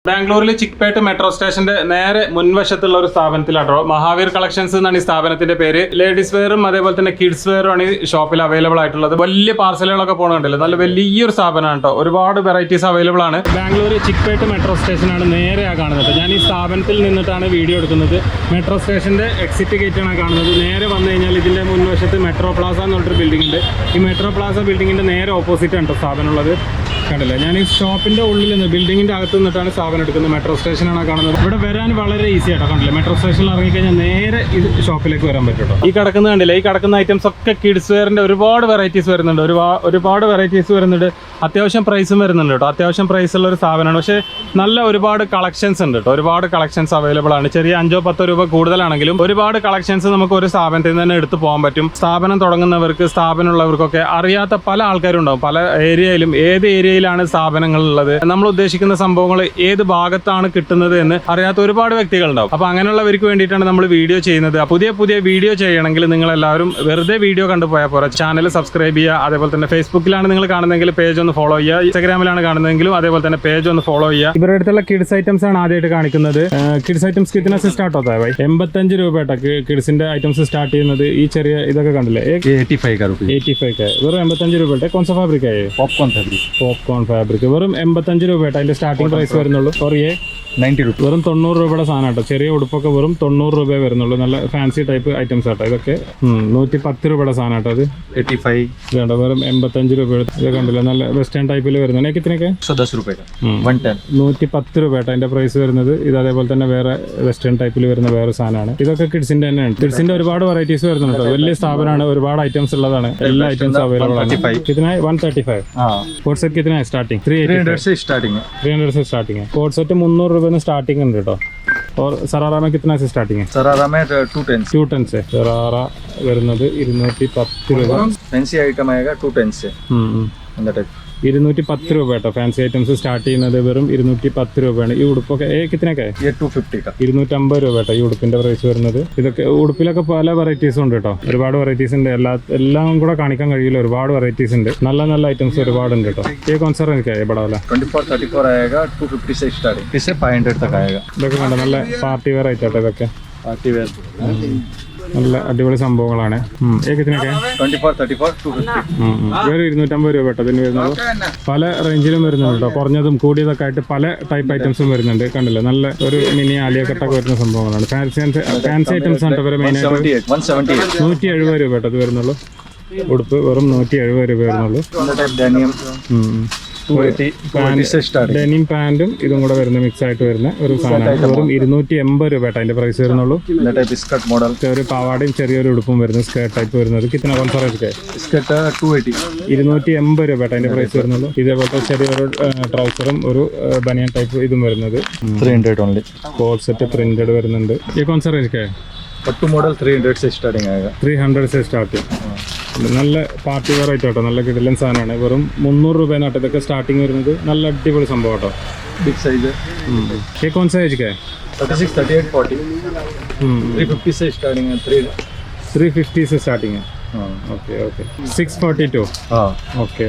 ബാംഗ്ലൂരിൽ ചിക്പേട്ട് മെട്രോ സ്റ്റേഷന്റെ നേരെ മുൻവശത്തുള്ള ഒരു സ്ഥാപനത്തിലാട്ടോ മഹാവീർ കളക്ഷൻസ് എന്നാണ് ഈ സ്ഥാപനത്തിന്റെ പേര്. ലേഡീസ് വെയറും അതേപോലെ തന്നെ കിഡ്സ് വെയറും ആണ് ഈ ഷോപ്പിൽ അവൈലബിൾ ആയിട്ടുള്ളത്. വലിയ പാർസലുകളൊക്കെ പോകുന്നുണ്ടല്ലോ, നല്ല വലിയൊരു സ്ഥാപനമാണ് കേട്ടോ. ഒരുപാട് വെറൈറ്റീസ് അവൈലബിൾ ആണ്. ബാംഗ്ലൂർ ചിക്പേട്ട് മെട്രോ സ്റ്റേഷനാണ് നേരെ കാണുന്നത്. ഞാൻ ഈ സ്ഥാപനത്തിൽ നിന്നിട്ടാണ് വീഡിയോ എടുക്കുന്നത്. മെട്രോ സ്റ്റേഷന്റെ എക്സിറ്റ് ഗേറ്റ് ആണ് കാണുന്നത്. നേരെ വന്നു കഴിഞ്ഞാൽ ഇതിന്റെ മുൻവശത്ത് മെട്രോ പ്ലാസ എന്ന് പറഞ്ഞൊരു ബിൽഡിംഗ് ഉണ്ട്. ഈ മെട്രോ പ്ലാസ ബിൽഡിങ്ങിന്റെ നേരെ ഓപ്പോസിറ്റ് ആണ് സ്ഥാപനം ഉള്ളത്. കണ്ടില്ല, ഞാൻ ഈ ഷോപ്പിന്റെ ഉള്ളിൽ നിന്ന് ബിൽഡിങ്ങിന്റെ അകത്ത് നിന്നിട്ടാണ് സ്ഥാപനം എടുക്കുന്നത്. മെട്രോ സ്റ്റേഷനാണ് കാണുന്നത്. ഇവിടെ വരാൻ വളരെ ഈസി ആയിട്ടോ. കണ്ടില്ല, മെട്രോ സ്റ്റേഷനിൽ ഇറങ്ങിക്കഴിഞ്ഞാൽ നേരെ ഇത് ഷോപ്പിലേക്ക് വരാൻ പറ്റും. ഈ കിടക്കുന്ന കണ്ടില്ല, ഈ കിടക്കുന്ന ഐറ്റംസ് ഒക്കെ കിഡ്സ് വെയറിന്റെ ഒരുപാട് വെറൈറ്റീസ് വരുന്നുണ്ട്. ഒരുപാട് വെറൈറ്റീസ് വരുന്നുണ്ട്. അത്യാവശ്യം പ്രൈസും വരുന്നുണ്ട് കേട്ടോ. അത്യാവശ്യം പ്രൈസ് ഉള്ള ഒരു സ്ഥാപനമാണ്. പക്ഷേ നല്ല ഒരുപാട് കളക്ഷൻസ് ഉണ്ട് കേട്ടോ. ഒരുപാട് കളക്ഷൻസ് അവൈലബിൾ ആണ്. ചെറിയ 5-10 രൂപ കൂടുതലാണെങ്കിലും ഒരുപാട് കളക്ഷൻസ് നമുക്ക് ഒരു സ്ഥാപനത്തിൽ നിന്ന് തന്നെ എടുത്ത് പോകാൻ പറ്റും. സ്ഥാപനം തുടങ്ങുന്നവർക്ക്, സ്ഥാപനമുള്ളവർക്കൊക്കെ അറിയാത്ത പല ആൾക്കാരും ഉണ്ടാവും. പല ഏരിയയിലും ഏത് ഏരിയയിലാണ് സ്ഥാപനങ്ങളുള്ളത്, നമ്മൾ ഉദ്ദേശിക്കുന്ന സംഭവങ്ങൾ ഏത് ഭാഗത്താണ് കിട്ടുന്നത് എന്ന് അറിയാത്ത ഒരുപാട് വ്യക്തികളുണ്ടാവും. അപ്പോൾ അങ്ങനെയുള്ളവർക്ക് വേണ്ടിയിട്ടാണ് നമ്മൾ വീഡിയോ ചെയ്യുന്നത്. പുതിയ വീഡിയോ ചെയ്യണമെങ്കിൽ നിങ്ങൾ എല്ലാവരും വെറുതെ വീഡിയോ കണ്ടുപോയാൽ പോരാ. ചാനൽ സബ്സ്ക്രൈബ് ചെയ്യുക. അതേപോലെ തന്നെ ഫേസ്ബുക്കിലാണ് നിങ്ങൾ കാണുന്നതെങ്കിൽ പേജ് ഒന്ന് ഫോളോ ചെയ്യുക. ഇൻസ്റ്റാഗ്രാമിലാണ് കാണുന്നതെങ്കിലും അതേപോലെ തന്നെ പേജ് ഒന്ന് ഫോളോ ചെയ്യുക. ഇവരുടെ അടുത്തുള്ള കിഡ്സ് ഐറ്റംസ് ആണ് ആദ്യമായിട്ട് കാണിക്കുന്നത്. കിഡ്സ് ഐറ്റംസ് കിട്ടുന്ന സ്റ്റാർട്ട് होता है भाई 85 രൂപ കിഡ്സിന്റെ ഐറ്റംസ് സ്റ്റാർട്ട് ചെയ്യുന്നത്. ഈ ചെറിയ ഇതൊക്കെ കണ്ടില്ലേ, 85 വെറും 85 രൂപ. कौन सा फैब्रिक है? पॉपकॉर्न फैब्रिक വെറും 85 രൂപ അതിന്റെ സ്റ്റാർട്ടിംഗ് പ്രൈസ് വരുന്നുള്ളൂ. സോറിയേ 90 രൂപ. വെറും 90 രൂപയുടെ സാധനം കേട്ടോ. ചെറിയ ഉടുപ്പൊക്കെ വെറും 90 രൂപ വരുന്നുള്ളൂ. നല്ല ഫാൻസി ടൈപ്പ് ഐറ്റംസ് ആട്ടോ ഇതൊക്കെ. 110 രൂപയുടെ സാധനം കേട്ടോ. അത് 85 വേണ്ട. വെറും 85 രൂപ. ഇത് കണ്ടില്ല, നല്ല വെസ്റ്റേൺ ടൈപ്പിൽ വരുന്നത്. കിത്തനൊക്കെ 110 രൂപ കേട്ടോ അതിന്റെ പ്രൈസ് വരുന്നത്. ഇത് അതേപോലെ തന്നെ വേറെ വെസ്റ്റേൺ ടൈപ്പിൽ വരുന്ന വേറെ സാധനമാണ്. ഇതൊക്കെ കിഡ്സിന്റെ തന്നെയാണ്. കിഡ്സിന്റെ ഒരുപാട് വെറൈറ്റീസ് വരുന്നുണ്ട്. വലിയ സ്ഥാപനമാണ്, ഒരുപാട് ഐറ്റംസ് ഉള്ളതാണ്. എല്ലാ ഐറ്റംസ് അവൈലബിൾ ആണ്. कितना है? 135. कोट सेट कितना है स्टार्टिंग? 300 से स्टार्टिंग है. कोट सेट 300 रुपए में स्टार्टिंग है കേട്ടോ. और सरारा में कितना से स्टार्टिंग है? सरारा में 210 से. सरारा വരുന്നത് 210 രൂപ. फैंसी आइटम आएगा 210 से. 210 രൂപ കേട്ടോ. ഫാൻസി ഐറ്റംസ് സ്റ്റാർട്ട് ചെയ്യുന്നത് വെറും 210 രൂപയാണ്. ഈ ഉടുപ്പൊക്കെ കിത്തനൊക്കെ 250 രൂപ കേട്ടോ ഈ ഉടുപ്പിന്റെ പ്രൈസ് വരുന്നത്. ഇതൊക്കെ ഉടുപ്പിലൊക്കെ പല വെറൈറ്റീസും ഉണ്ട് കേട്ടോ. ഒരുപാട് വെറൈറ്റീസ് ഉണ്ട്. എല്ലാം കൂടെ കാണിക്കാൻ കഴിയില്ല. ഒരുപാട് വെറൈറ്റീസ് ഉണ്ട്. നല്ല ഐറ്റംസ് ഒരുപാടുണ്ട് കേട്ടോ. ये कौन सा रेंज का है? बड़ा वाला 24-34 आएगा. 250 से स्टार्टिंग. इससे 500 तक आएगा. ഇതൊക്കെ കണ്ടോ, നല്ല പാർട്ടി വെയർ ആയിട്ടോ ഇതൊക്കെ. पार्टी वेयर നല്ല അടിപൊളി സംഭവങ്ങളാണ്. ഏകത്തിനൊക്കെ 24-34 250. വേറെ 250 രൂപ കേട്ടോ ഇതിന് വരുന്നത്. പല റേഞ്ചിലും വരുന്നുണ്ട് കേട്ടോ. കുറഞ്ഞതും കൂടിയതൊക്കെ ആയിട്ട് പല ടൈപ്പ് ഐറ്റംസും വരുന്നുണ്ട്. കണ്ടില്ല, നല്ല ഒരു മിനി ആലിയ കട്ടൊക്കെ വരുന്ന സംഭവങ്ങളാണ്. ഫാൻസി ഐറ്റംസ് ആണ് ഇവരെ മെയിനായിട്ട്. 170 രൂപ കേട്ടോ ഇത് വരുന്നുള്ളൂ. ഉടുപ്പ് വെറും 170 രൂപ വരുന്നുള്ളൂ. ഡെനിം പാന്റും ഇതും കൂടെ വരുന്ന മിക്സ് ആയിട്ട് വരുന്ന ഒരു സാധനമാണ്. വെറും 280 രൂപ അതിന്റെ പ്രൈസ് വരുന്നുള്ളൂ. ഒരു പാവാടയും ചെറിയൊരു ഉടുപ്പും വരുന്നത്, സ്കേർട്ട് ടൈപ്പ് വരുന്നത്. കിतना 280 രൂപ അതിന്റെ പ്രൈസ് വരുന്നുള്ളൂ. ഇതേപോലത്തെ ചെറിയൊരു ട്രൗസറും ഒരു ബനിയൻ ടൈപ്പ് ഇതും വരുന്നത് 300 ओनली. കോഡ് സെറ്റ് പ്രിന്റഡ് വരുന്നുണ്ട്. ये कौन सा रेंज का है? पट्टू मॉडल 300 से स्टार्टिंग आएगा. 300 से स्टार्टिंग. നല്ല പാർട്ടി വെയർ ആയിട്ട് കേട്ടോ. നല്ല കിടിലൻ സാധനമാണ്. വെറും 300 രൂപേനാട്ടോ ഇതൊക്കെ സ്റ്റാർട്ടിങ് വരുന്നത്. നല്ല അടിപൊളി സംഭവം കേട്ടോ. बिग साइज है. ये कौन सा एज का है? 36, 38, 40. 350 से स्टार्टिंग है. 350 से स्टार्टिंग है. ഓക്കെ 642. ഓക്കെ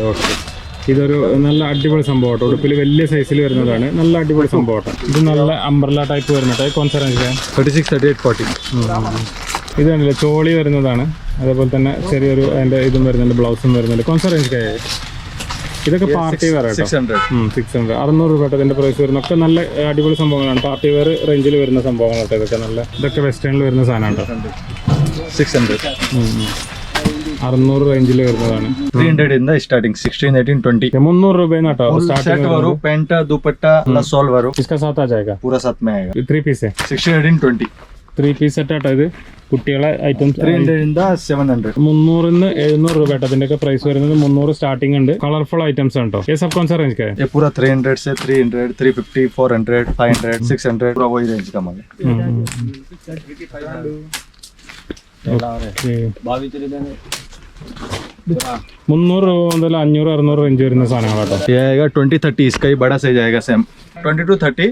ഇതൊരു നല്ല അടിപൊളി സംഭവം കേട്ടോ. ഉടുപ്പിൽ വലിയ സൈസിൽ വരുന്നതാണ്. നല്ല അടിപൊളി സംഭവം കേട്ടോ. ഇത് നല്ല അംബ്രല ടൈപ്പ് വരുന്നുണ്ട്. कौन सा रेंज का है? 36, 38, 40. ഇത് കണ്ടില്ലേ, ചോളി വരുന്നതാണ്. അതേപോലെ തന്നെ ചെറിയൊരു അതിന്റെ ഇതും വരുന്നുണ്ട്, ബ്ലൗസും വരുന്നുണ്ട്. കോൺസ റേഞ്ച് കായ ഇതൊക്കെ പാർട്ടി വെയർ കേട്ടോ. 600 600 രൂപ ഇതിന്റെ പ്രൈസ് വരുന്ന. ഒക്കെ നല്ല അടിപൊളി സംഭവങ്ങളാണ്. പാർട്ടി വെയർ റേഞ്ചിൽ വരുന്ന സംഭവങ്ങൾ കേട്ടോ. ഇതൊക്കെ നല്ല ഇതൊക്കെ വെസ്റ്റേണിൽ വരുന്ന സാധനമാണ് കേട്ടോ. 600 600 റേഞ്ചിൽ വരുന്നതാണ്. 300 in the starting. 16, 18, 20. 300 രൂപ കേട്ടോ സ്റ്റാർട്ടിംഗ് वरू. पैंट दुपट्टा प्लस सॉल वरू. इसका साथ आ जाएगा. पूरा साथ में आएगा. 3 पीस है. 16, 18, 20. 3 പീസ് സെറ്റ് ആട്ടോ ഇത്. കുട്ടികളെ ഐറ്റംസ് 300 in the 700. 300 700 രൂപ കേട്ടോ ഇതിന്റെ ഒക്കെ പ്രൈസ് വരുന്നത്. 300 സ്റ്റാർട്ടിംഗ് ഉണ്ട്. കളർഫുൾ ഐറ്റംസ് ആണ് കേട്ടോ. ये सब कौन सा रेंज का है? ये पूरा 300 से 300, 350, 400, 500, 600 पूरा वही रेंज का माल है. $300 മുതൽ 500-600 റേഞ്ച് വരുന്ന സാധനങ്ങളാട്ടോ. ये आएगा 20-30. इसका ही बड़ा साइज आएगा सेम. 20-30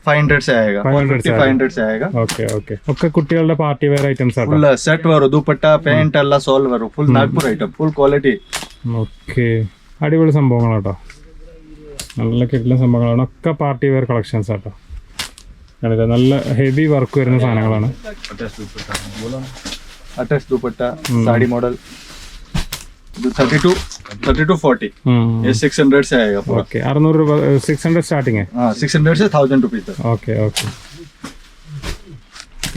500 से आएगा. 500 से आएगा. ഓക്കെ ഒക്കെ കുട്ടികളുടെ പാർട്ടി വെയർ ഐറ്റംസ് ആട്ടോ. फुल सेट वरू. दुपट्टा पैंट अल्ला सॉल वरू. Full Nagpur item. Full quality. Okay അടിപൊളി സംഭവങ്ങളാട്ടോ. നല്ല കിട്ടുന്ന സംഭവങ്ങളാണ്, ഒക്കെ പാർട്ടി വെയർ കളക്ഷൻസ് ആട്ടോ. കണ്ടില്ലേ, നല്ല ഹെവി വർക്ക് വരുന്ന സാധനങ്ങളാണ്. अटैच दुपट्टा साड़ी मॉडल 32-40 ये 600 से आएगा पूरा. ഓക്കെ, 600 രൂപ 600 സ്റ്റാർട്ടിങ്. हाँ 600 से 1000 रुपीज तक. Okay okay.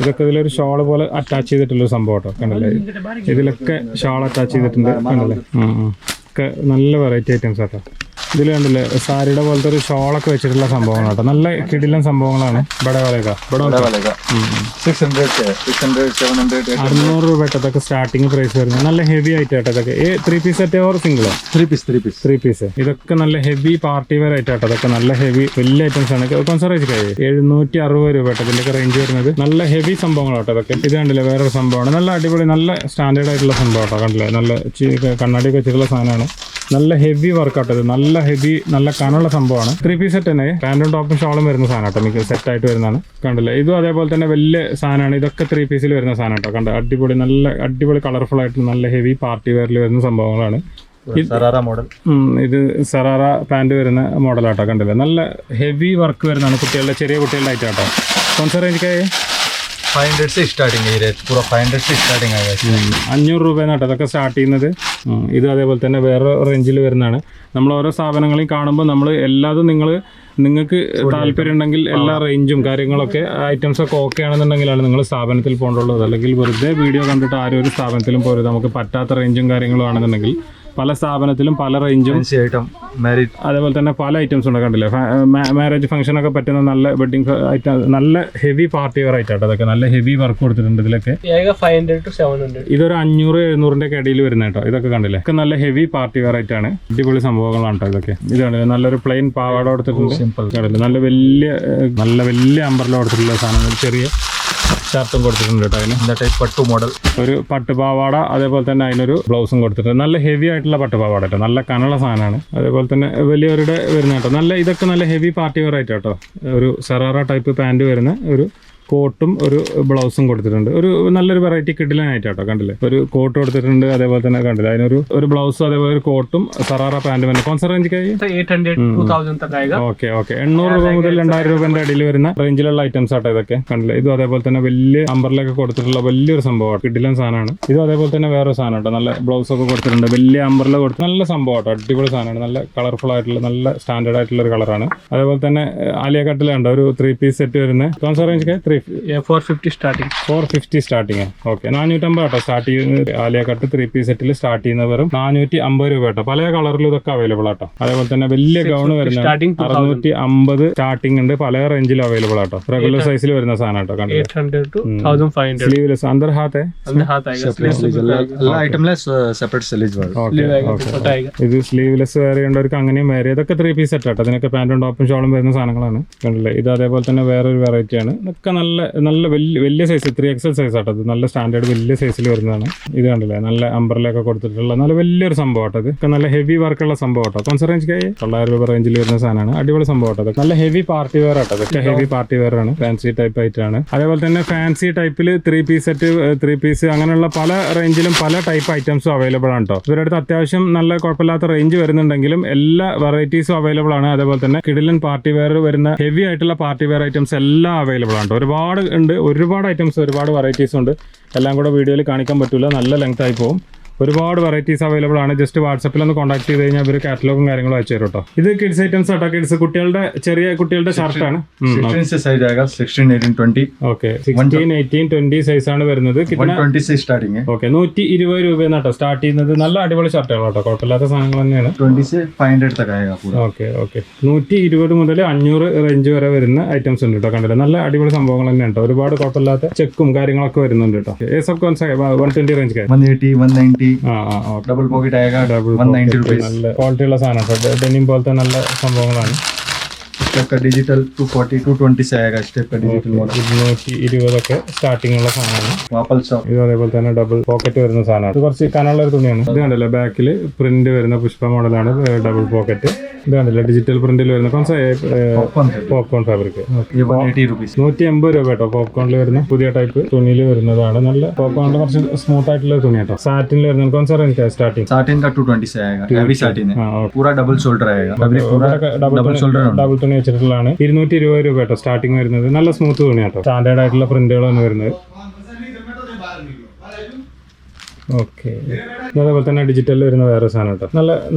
ഇതൊക്കെ ഇതിലൊരു ഷോൾ പോലെ അറ്റാച്ച് ചെയ്തിട്ടുള്ളൊരു സംഭവം കേട്ടോ. കണ്ടല്ലേ, ഇതിലൊക്കെ ഷോൾ അറ്റാച്ച് ചെയ്തിട്ടുണ്ട്. കണ്ടല്ലേ, ഒക്കെ നല്ല വെറൈറ്റി ഐറ്റംസ് ആട്ടോ. ഇതിൽ കണ്ടില്ലേ, സാരിയുടെ പോലത്തെ ഒരു ഷോളൊക്കെ വെച്ചിട്ടുള്ള സംഭവങ്ങളാണ് കേട്ടോ. നല്ല കിടിലൻ സംഭവങ്ങളാണ്. ഇവിടെ വലക 600 से 600 700 600 രൂപ ഇതൊക്കെ സ്റ്റാർട്ടിങ് പ്രൈസ് വരുന്നത്. നല്ല ഹെവി ആയിട്ട് കേട്ടോ ഇതൊക്കെ. 3 പീസ് സെറ്റ് ഓർ സിംഗിളോ? 3 പീസ്. ഇതൊക്കെ നല്ല ഹെവി പാർട്ടി വെയർ ആയിട്ട് കേട്ടോ. അതൊക്കെ നല്ല ഹെവി വലിയ ഐറ്റംസ് ആണ്. കോൺസറേജ് 760 രൂപ കേട്ടോ ഇതിൻ്റെയൊക്കെ റേഞ്ച് വരുന്നത്. നല്ല ഹെവി സംഭവങ്ങളാട്ടോ ഇതൊക്കെ. ഇത് കണ്ടില്ലേ, വേറൊരു സംഭവമാണ്. നല്ല അടിപൊളി, നല്ല സ്റ്റാൻഡേർഡ് ആയിട്ടുള്ള സംഭവം കേട്ടോ. കണ്ടില്ലേ, നല്ല കണ്ണാടിയൊക്കെ വെച്ചിട്ടുള്ള സാധനമാണ്. നല്ല ഹെവി വർക്ക് ആട്ടോ ഇത്. നല്ല ഹെവി, നല്ല കനമുള്ള സംഭവമാണ്. 3 പീസ് സെറ്റ് തന്നെ, പാൻറ്റും ടോപ്പും ഷോളും വരുന്ന സാധനം കേട്ടോ. മിക്ക സെറ്റായിട്ട് വരുന്നതാണ്. കണ്ടില്ലേ, ഇതും അതേപോലെ തന്നെ വലിയ സാധനമാണ്. ഇതൊക്കെ 3 പീസിൽ വരുന്ന സാധനം കേട്ടോ. കണ്ട അടിപൊളി, നല്ല അടിപൊളി കളർഫുൾ ആയിട്ട് നല്ല ഹെവി പാർട്ടി വെയറിൽ വരുന്ന സംഭവങ്ങളാണ്. സറാറ മോഡൽ. ഇത് സറാറ പാൻറ് വരുന്ന മോഡലാട്ടോ. കണ്ടില്ലേ, നല്ല ഹെവി വർക്ക് വരുന്നതാണ്. കുട്ടികളുടെ, ചെറിയ കുട്ടികളുടെ ആയിട്ട് കേട്ടോ. കോൺസർ റേഞ്ച് 500 से स्टार्टिंग है ये पूरा. 500 से स्टार्टिंग आएगा. 500 രൂപയെന്നാട്ടോ ഇതൊക്കെ സ്റ്റാർട്ട് ചെയ്യുന്നത്. ഇത് അതേപോലെ തന്നെ വേറെ റേഞ്ചിൽ വരുന്നതാണ്. നമ്മൾ ഓരോ സ്ഥാപനങ്ങളെയും കാണുമ്പോൾ നമ്മൾ എല്ലാതും നിങ്ങൾക്ക് താല്പര്യം ഉണ്ടെങ്കിൽ എല്ലാ റേഞ്ചും കാര്യങ്ങളൊക്കെ ഐറ്റംസൊക്കെ ഓക്കെ ആണെന്നുണ്ടെങ്കിലാണ് നിങ്ങൾ സ്ഥാപനത്തിൽ പോകേണ്ടുള്ളത്. അല്ലെങ്കിൽ വെറുതെ വീഡിയോ കണ്ടിട്ട് ആരും ഒരു സ്ഥാപനത്തിലും പോരുത്. നമുക്ക് പറ്റാത്ത റേഞ്ചും കാര്യങ്ങളും ആണെന്നുണ്ടെങ്കിൽ പല സ്ഥാപനത്തിലും പല റേഞ്ചും അതേപോലെ തന്നെ പല ഐറ്റംസ് ഉണ്ട്. കണ്ടില്ലേ, മാരേജ് ഫംഗ്ഷനൊക്കെ പറ്റുന്ന നല്ല വെഡിങ് ഐറ്റം, നല്ല ഹെവി പാർട്ടി വെയർ ആയിട്ടാട്ടോ അതൊക്കെ. നല്ല ഹെവി വർക്ക് കൊടുത്തിട്ടുണ്ട് ഇതിലൊക്കെ. 500 to 700. ഇതൊരു 500-700 ഇടയിൽ വരുന്ന കേട്ടോ. ഇതൊക്കെ കണ്ടില്ലേ, ഒക്കെ നല്ല ഹെവി പാർട്ടി വെയർ ആയിട്ടാണ്. അടിപൊളി സംഭവങ്ങളാണ് കേട്ടോ ഇതൊക്കെ. ഇത് കണ്ടില്ലേ, നല്ലൊരു പ്ലെയിൻ പാവാട കൊടുത്തിട്ടുണ്ട്. കണ്ടില്ലേ, നല്ല വലിയ അമ്പർല കൊടുത്തിട്ടുള്ള സാധനങ്ങൾ. ചെറിയ ഷർട്ടും കൊടുത്തിട്ടുണ്ട് കേട്ടോ. അതിന് പട്ടു മോഡൽ ഒരു പട്ടുപാവാട, അതേപോലെ തന്നെ അതിനൊരു ബ്ലൗസും കൊടുത്തിട്ടുണ്ട്. നല്ല ഹെവി ആയിട്ടുള്ള പട്ടുപാവാട കേട്ടോ. നല്ല കനമുള്ള സാധനമാണ്. അതേപോലെ തന്നെ വലിയവരുടെ വരുന്ന കേട്ടോ. നല്ല ഇതൊക്കെ നല്ല ഹെവി പാർട്ടി വെയർ ആയിട്ട് കേട്ടോ. ഒരു സറാറ ടൈപ്പ് പാൻറ് വരുന്ന ഒരു കോട്ടും ഒരു ബ്ലൗസും കൊടുത്തിട്ടുണ്ട്. ഒരു നല്ലൊരു വെറൈറ്റി കിഡിലായിട്ട് കേട്ടോ. കണ്ടില്ലേ, ഒരു കോട്ട് കൊടുത്തിട്ടുണ്ട്. അതേപോലെ തന്നെ കണ്ടില്ല, അതിനൊരു ബ്ലൗസും അതേപോലെ ഒരു കോട്ടും സറാറ പാൻറ് വരുന്നത്. കോൺസർ റേഞ്ച് 800 2000 तक आएगा. ഓക്കെ. 800 രൂപ മുതൽ 2000 രൂപേന്റെ ഇടയിൽ വരുന്ന റേഞ്ചിലുള്ള ഐറ്റംസ് ആട്ടോ ഇതൊക്കെ. കണ്ടില്ലേ, ഇതും അതേപോലെ തന്നെ വലിയ അമ്പറിലൊക്കെ കൊടുത്തിട്ടുള്ള വലിയൊരു സംഭവമാണ്. കിഡിലൻ സാധനമാണ്. ഇതും അതേപോലെ തന്നെ വേറെ സാധനം കേട്ടോ. നല്ല ബ്ലൗസ് ഒക്കെ കൊടുത്തിട്ടുണ്ട്. വലിയ അമ്പറില കൊടുത്ത് നല്ല സംഭവം കേട്ടോ. അടിപൊളി സാധനമാണ്. നല്ല കളർഫുൾ ആയിട്ടുള്ള, നല്ല സ്റ്റാൻഡേർഡ് ആയിട്ടുള്ള ഒരു കളറാണ്. അതേപോലെ തന്നെ ആലിയ കട്ടിലുണ്ട് ഒരു 3 പീസ് സെറ്റ് വരുന്ന. കോൺസർ റേഞ്ച് 450 starting. 450 സ്റ്റാർട്ടിങ്. ഓക്കെ, 450 കേട്ടോ സ്റ്റാർട്ട് ചെയ്യുന്നത്. ആലിയ കട്ട് 3 പീസ് സെറ്റിൽ സ്റ്റാർട്ട് ചെയ്യുന്ന വെറും 450 രൂപ കേട്ടോ. പല കളറിലും ഇതൊക്കെ അവൈലബിൾ ആട്ടോ. അതേപോലെ തന്നെ വലിയ ഗൗൺ വരുന്ന 650 സ്റ്റാർട്ടിംഗ് ഉണ്ട്. പല റേഞ്ചിലും അവൈലബിൾ ആട്ടോ. റെഗുലർ സൈസിൽ വരുന്ന സാധനം കേട്ടോ. 800 to 1500. സ്ലീവ്ലെസ് अंदर हाथ है. ഇത് സ്ലീവ്ലെസ് വേറെ ഉണ്ടവർക്ക് അങ്ങനെയും വേറെ. ഇതൊക്കെ 3 പീസ് സെറ്റ് ആട്ടോ. അതിനൊക്കെ പാന്റും ടോപ്പും ഷോളും വരുന്ന സാധനങ്ങളാണ്. കണ്ടില്ലേ, ഇത് അതേപോലെ തന്നെ വേറൊരു വെറൈറ്റിയാണ്. ഇതൊക്കെ നല്ല വലിയ സൈസ് 3XL സൈസ് ആട്ടോ. അത് നല്ല സ്റ്റാൻഡേർഡ് വലിയ സൈസിൽ വരുന്നതാണ്. ഇത് കണ്ടില്ലേ, നല്ല അംബ്രലൊക്കെ കൊടുത്തിട്ടുള്ള നല്ല വലിയൊരു സംഭവം ആട്ടോ. ഇത് നല്ല ഹെവി വർക്കുള്ള സംഭവം ആട്ടോ. കോൺസർ റേഞ്ച് 900 രൂപ റേഞ്ചിൽ വരുന്ന സാധനമാണ്. അടിപൊളി സംഭവം ആട്ടോ. നല്ല ഹെവി പാർട്ടി വെയർ ആട്ടോ. ഇതൊക്കെ ഹെവി പാർട്ടി വെയർ ആണ്. ഫാൻസി ടൈപ്പ് ആയിട്ടാണ്. അതേപോലെ തന്നെ ഫാൻസി ടൈപ്പിൽ 3 പീസ് സെറ്റ്, 3 പീസ് അങ്ങനെയുള്ള പല റേഞ്ചിലും പല ടൈപ്പ് ഐറ്റംസും അവൈലബിൾ ആണ് കേട്ടോ. ഇവരുടെ അടുത്ത് അത്യാവശ്യം നല്ല കുഴപ്പമില്ലാത്ത റേഞ്ച് വരുന്നുണ്ടെങ്കിലും എല്ലാ വെറൈറ്റീസും അവൈലബിൾ ആണ്. അതേപോലെ തന്നെ കിഡിലൻ പാർട്ടി വെയർ വരുന്ന ഹെവി ആയിട്ടുള്ള പാർട്ടി വെയർ ഐറ്റംസ് എല്ലാം അവൈലബിൾ ആണ്. ഒരുപാട് ഉണ്ട്, ഒരുപാട് ഐറ്റംസ്, ഒരുപാട് വെറൈറ്റീസ് ഉണ്ട്. എല്ലാം കൂടെ വീഡിയോയിൽ കാണിക്കാൻ പറ്റില്ല, നല്ല ലെങ്ത് ആയി പോകും. ഒരുപാട് വെറൈറ്റീസ് അവൈലബിൾ ആണ്. ജസ്റ്റ് വാട്സപ്പിൽ ഒന്ന് കോൺടാക്ട് ചെയ്ത് കഴിഞ്ഞാൽ അവർ കാറ്റലോഗും കാര്യങ്ങളും അയച്ചു തരും കേട്ടോ. ഇത് കിഡ്സ് ഐറ്റംസ് ആട്ടോ. കിഡ്സ് കുട്ടികളുടെ ചെറിയ കുട്ടികളുടെ ഷർട്ടാണ്. 16 18 20. ഓക്കെ, 16 18 20 സൈസ് ആണ് വരുന്നത്. 120 സ്റ്റാർട്ടിംഗ്. ഓക്കെ, 120 രൂപയെന്നാട്ടോ സ്റ്റാർട്ട് ചെയ്യുന്നത്. നല്ല അടിപൊളി ഷർട്ടുകൾ കേട്ടോ. കുഴപ്പമില്ലാത്ത സാധനങ്ങൾ തന്നെയാണ്. 20 से 500 तक आएगा पूरा. ഓക്കെ 120 മുതൽ 500 റേഞ്ച് വരെ വരുന്ന ഐറ്റംസ് ഉണ്ട് കേട്ടോ. കണ്ടില്ല, നല്ല അടിപൊളി സംഭവങ്ങൾ തന്നെയാണ് കേട്ടോ. ഒരുപാട് കുഴപ്പമില്ലാത്ത ചെക്കും കാര്യങ്ങളൊക്കെ വരുന്നുണ്ട് കേട്ടോ. 120 റേഞ്ച് 180 190. डबल पॉकेट आएगा 190 रुपीस. നല്ല ക്വാളിറ്റിയുള്ള സാധനം. ഡെനിം പോലത്തെ നല്ല സംഭവങ്ങളാണ്. स्टेप का डिजिटल 240 220 से आएगा. स्टेप का डिजिटल मॉडल 220 ഒക്കെ സ്റ്റാർട്ടിംഗ് ഉള്ള സാധനമാണ്. വാപ്പൽ ഷോപ്പ്. ഇത് അതേപോലെ തന്നെ ഡബിൾ പോക്കറ്റ് വരുന്ന സാധനമാണ്. ഇത് കുറച്ച് കനമുള്ള ഒരു തുണിയാണ്. ഇത് കണ്ടല്ലോ, ബാക്കിൽ പ്രിന്റ് വരുന്ന പുഷ്പ മോഡലാണ്. ഡബിൾ പോക്കറ്റ് ഇത് കണ്ടില്ല ഡിജിറ്റൽ പ്രിന്റിൽ വരുന്ന Popcorn fabric. Popcorn fabric. ये 180 रुपीज. 180 രൂപ കേട്ടോ പോപ്കോണിൽ വരുന്ന പുതിയ ടൈപ്പ് തുണിയിൽ വരുന്നതാണ്. നല്ല പോപ്കോണിൽ കുറച്ച് സ്മൂത്ത് ആയിട്ടുള്ള തുണി കേട്ടോ. സാറ്റിനിൽ വരുന്ന കോൺസർ സ്റ്റാർട്ടിങ് साटिन का 220 से आएगा. हैवी साटिन है. पूरा डबल शोल्डर आएगा. फैब्रिक पूरा डबल शोल्डर है. ഡബിൾ തുണി വെച്ചിട്ടുള്ളതാണ്. 220 രൂപ കേട്ടോ സ്റ്റാർട്ടിങ് വരുന്നത്. നല്ല സ്മൂത്ത് തുണി കേട്ടോ. സ്റ്റാൻഡേർഡ് ആയിട്ടുള്ള പ്രിന്റുകളാണ് വരുന്നത്. ഓക്കെ, അതേപോലെ തന്നെ ഡിജിറ്റലിൽ വരുന്ന വേറെ സാധനം കേട്ടോ.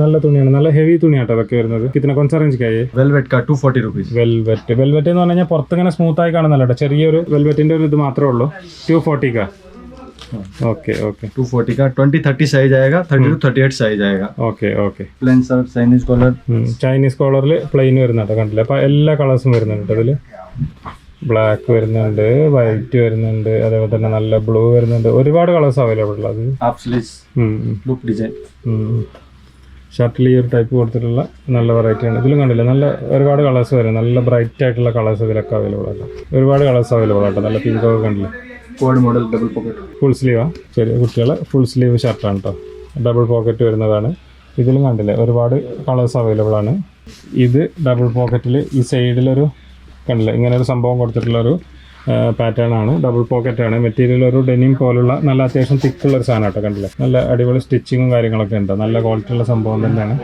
നല്ല തുണിയാണ്, നല്ല ഹെവി തുണിയാട്ടോ അതൊക്കെ വരുന്നത്. കിतना कौन सा रेंज का है? वेलवेट का 240 रुपीज. വെൽവെറ്റ് എന്ന് പറഞ്ഞു കഴിഞ്ഞാൽ പുറത്തിങ്ങനെ സ്മൂത്ത് ആയി കാണുന്നല്ലോ കേട്ടോ. ചെറിയൊരു വെൽവെറ്റിന്റെ ഒരു ഇത് മാത്രമേ ഉള്ളൂ. 240 का. ओके ओके 240 का 20-30 साइज आएगा. 30-38 साइज आएगा. Okay okay plain shirt, Chinese collar. Chinese കോളറിൽ പ്ലെയിൻ വരുന്നുണ്ട് കണ്ടില്ല. അപ്പോൾ എല്ലാ കളേഴ്സും വരുന്നുണ്ട് അതിൽ. ബ്ലാക്ക് വരുന്നുണ്ട്, വൈറ്റ് വരുന്നുണ്ട്, അതേപോലെ തന്നെ നല്ല ബ്ലൂ വരുന്നുണ്ട്. ഒരുപാട് കളേഴ്സ് അവൈലബിൾ ഉള്ളത്. Half sleeves look design. ഷർട്ടിൽ ഈ ഒരു ടൈപ്പ് കൊടുത്തിട്ടുള്ള നല്ല വെറൈറ്റി ആണ്. ഇതിലും കണ്ടില്ല നല്ല ഒരുപാട് കളേഴ്സ് വരും. നല്ല ബ്രൈറ്റ് ആയിട്ടുള്ള കളേഴ്സ് ഇതിലൊക്കെ അവൈലബിൾ ആട്ടോ. ഒരുപാട് കളേഴ്സ് അവൈലബിൾ ആട്ടോ. നല്ല പിങ്ക് ഒക്കെ കണ്ടില്ല. Code model double pocket. Full Sleeva, ചെറിയ കുട്ടികളെ ഫുൾ സ്ലീവ് ഷർട്ടാണ് കേട്ടോ. ഡബിൾ പോക്കറ്റ് വരുന്നതാണ്. ഇതിലും കണ്ടില്ലേ ഒരുപാട് കളേഴ്സ് അവൈലബിൾ ആണ്. ഇത് ഡബിൾ പോക്കറ്റിൽ ഈ സൈഡിലൊരു കണ്ടില്ലേ ഇങ്ങനെ ഒരു സംഭവം കൊടുത്തിട്ടുള്ളൊരു പാറ്റേൺ ആണ്. ഡബിൾ പോക്കറ്റ് ആണ്. മെറ്റീരിയൽ ഒരു ഡെനിം പോലുള്ള നല്ല അത്യാവശ്യം തിക്കുള്ള ഒരു സാധനം കേട്ടോ. കണ്ടില്ലേ നല്ല അടിപൊളി സ്റ്റിച്ചിങ്ങും കാര്യങ്ങളൊക്കെ ഉണ്ട്. നല്ല ക്വാളിറ്റി ഉള്ള സംഭവം തന്നെയാണ്.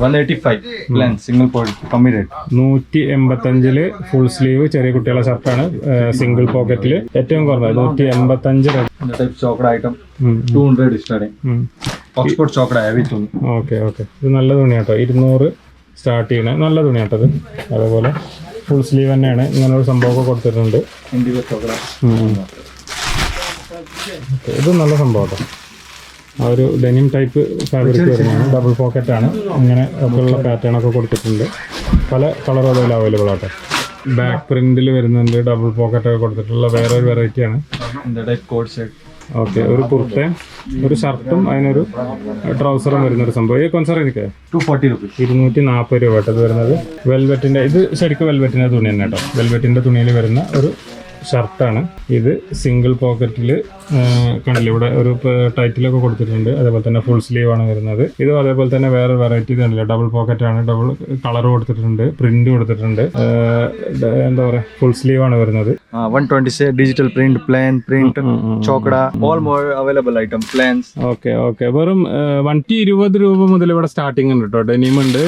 185 प्लेन सिंगल पॉकेट कमी रेट. 185 ഫുൾ സ്ലീവ് ചെറിയ കുട്ടികളുടെ ഷർട്ടാണ്. സിംഗിൾ പോക്കറ്റിൽ ഏറ്റവും കുറഞ്ഞത് 185. टाइप चौकड़ा आइटम 200 स्टार्टिंग. ऑक्सफोर्ड चौकड़ा हैवी तुम. ഓക്കെ ഓക്കെ ഇത് നല്ല തുണിയാട്ടോ. 200 സ്റ്റാർട്ട് ചെയ്യണേ നല്ല തുണിയാട്ടത്. അതേപോലെ ഫുൾ സ്ലീവ് തന്നെയാണ്. ഇങ്ങനൊരു സംഭവമൊക്കെ കൊടുത്തിട്ടുണ്ട്. इंडिगो चौकड़ा. ഓക്കെ ഇത് നല്ല സംഭവം കേട്ടോ. ആ ഒരു ഡെനിം ടൈപ്പ് ഫാബ്രിക് വരുന്നതാണ്. ഡബിൾ പോക്കറ്റാണ്. ഇങ്ങനെ ഒക്കെയുള്ള പാറ്റേൺ ഒക്കെ കൊടുത്തിട്ടുണ്ട്. പല കളറുകളിൽ അവൈലബിൾ ആട്ടോ. ബാക്ക് പ്രിന്റിൽ വരുന്നുണ്ട്. ഡബിൾ പോക്കറ്റ് ഒക്കെ കൊടുത്തിട്ടുള്ള വേറെ ഒരു വെറൈറ്റിയാണ്. Type coat set. ഓക്കെ ഒരു കുർത്തയും ഒരു ഷർട്ടും അതിനൊരു ട്രൗസറും വരുന്നൊരു സംഭവം. ഈ കൊൻസർ എനിക്ക് 240 रुपीज. 240 രൂപ കേട്ടോ ഇത് വരുന്നത്. വെൽവെറ്റിൻ്റെ ഇത് ശരിക്കും വെൽവെറ്റിൻ്റെ തുണി തന്നെ കേട്ടോ. വെൽവെറ്റിൻ്റെ തുണിയിൽ വരുന്ന ഒരു ഷർട്ടാണ് ഇത്. സിംഗിൾ പോക്കറ്റിൽ കണ്ടില്ല ഇവിടെ ഒരു ടൈറ്റിലൊക്കെ കൊടുത്തിട്ടുണ്ട്. അതേപോലെ തന്നെ ഫുൾ സ്ലീവ് ആണ് വരുന്നത്. ഇതും അതേപോലെ തന്നെ വേറെ വെറൈറ്റി കണ്ടില്ല. ഡബിൾ പോക്കറ്റ് ആണ്. ഡബിൾ കളർ കൊടുത്തിട്ടുണ്ട്. പ്രിന്റ് കൊടുത്തിട്ടുണ്ട്. എന്താ പറയുക ഫുൾ സ്ലീവ് ആണ് വരുന്നത്. 120 से डिजिटल प्रिंट, प्लेन प्रिंट, चौकड़ा, all more available item plains. Okay okay വെറും 120 രൂപ മുതൽ ഇവിടെ സ്റ്റാർട്ടിംഗ് ഉണ്ട് കേട്ടോ. ഡെനിം ഉണ്ട്,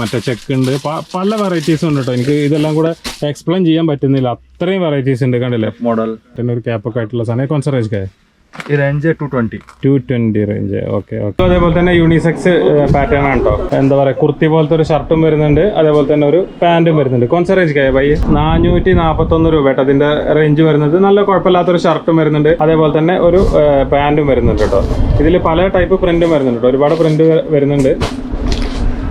മറ്റേ ചെക്ക് ഉണ്ട്, പല വെറൈറ്റീസും ഉണ്ട് കേട്ടോ. എനിക്ക് ഇതെല്ലാം കൂടെ എക്സ്പ്ലെയിൻ ചെയ്യാൻ പറ്റുന്നില്ല. അത്രയും വെറൈറ്റീസ് ഉണ്ട് കണ്ടില്ലേ. मॉडल പിന്നെ ഒരു ക്യാപ്പൊക്കെ ആയിട്ടുള്ള സാധനം. കോൺസറേജ് കായ ये रेंज है 220. 220 റേഞ്ച്. ഓക്കെ ഓക്കെ അതേപോലെ തന്നെ യൂണിസെക്സ് പാറ്റേൺ ആണ് കേട്ടോ. എന്താ പറയുക കുർത്തി പോലത്തെ ഒരു ഷർട്ടും വരുന്നുണ്ട്. അതേപോലെ തന്നെ ഒരു പാൻറ്റും വരുന്നുണ്ട്. കോൺസറേജ് കായ ബൈ 441 രൂപ കേട്ടോ അതിന്റെ റേഞ്ച് വരുന്നത്. നല്ല കുഴപ്പമില്ലാത്തൊരു ഷർട്ടും വരുന്നുണ്ട്. അതേപോലെ തന്നെ ഒരു പാൻറ്റും വരുന്നുണ്ട് കേട്ടോ. ഇതിൽ പല ടൈപ്പ് പ്രിന്റും വരുന്നുണ്ട് കേട്ടോ. ഒരുപാട് പ്രിന്റ് വരുന്നുണ്ട്.